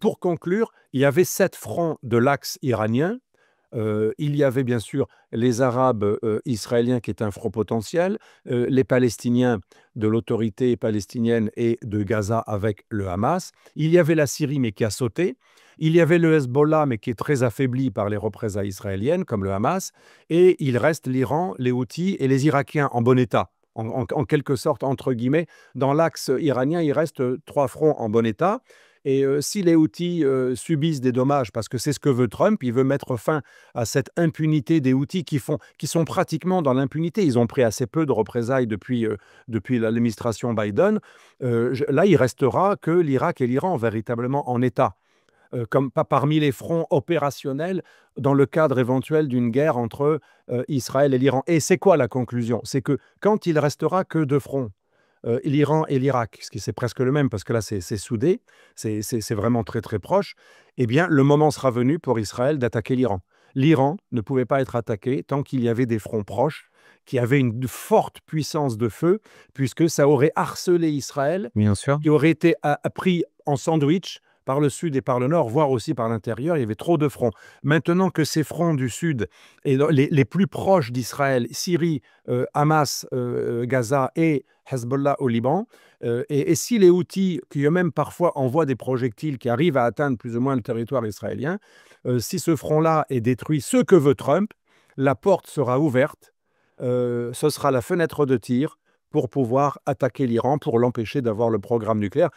pour conclure, il y avait 7 fronts de l'axe iranien. Il y avait bien sûr les Arabes israéliens qui étaient un front potentiel, les Palestiniens de l'autorité palestinienne et de Gaza avec le Hamas. Il y avait la Syrie mais qui a sauté. Il y avait le Hezbollah mais qui est très affaibli par les représailles israéliennes comme le Hamas. Et il reste l'Iran, les Houthis et les Irakiens en bon état. En quelque sorte, entre guillemets, dans l'axe iranien, il reste 3 fronts en bon état. Et si les Houthis subissent des dommages, parce que c'est ce que veut Trump, il veut mettre fin à cette impunité des Houthis qui sont pratiquement dans l'impunité. Ils ont pris assez peu de représailles depuis l'administration Biden. Là, il restera que l'Irak et l'Iran véritablement en état, comme pas parmi les fronts opérationnels dans le cadre éventuel d'une guerre entre Israël et l'Iran. Et c'est quoi la conclusion? C'est que quand il restera que 2 fronts, l'Iran et l'Irak, ce qui c'est presque le même parce que là c'est soudé, c'est vraiment très très proche, eh bien le moment sera venu pour Israël d'attaquer l'Iran. L'Iran ne pouvait pas être attaqué tant qu'il y avait des fronts proches qui avaient une forte puissance de feu, puisque ça aurait harcelé Israël, Bien sûr. qui aurait été pris en sandwich par le sud et par le nord, voire aussi par l'intérieur. Il y avait trop de fronts. Maintenant que ces fronts du sud, et les plus proches d'Israël, Syrie, Hamas, Gaza et Hezbollah au Liban, et si les Houthis, qui eux-mêmes parfois envoient des projectiles qui arrivent à atteindre plus ou moins le territoire israélien, si ce front-là est détruit, ce que veut Trump, la porte sera ouverte, ce sera la fenêtre de tir pour pouvoir attaquer l'Iran, pour l'empêcher d'avoir le programme nucléaire.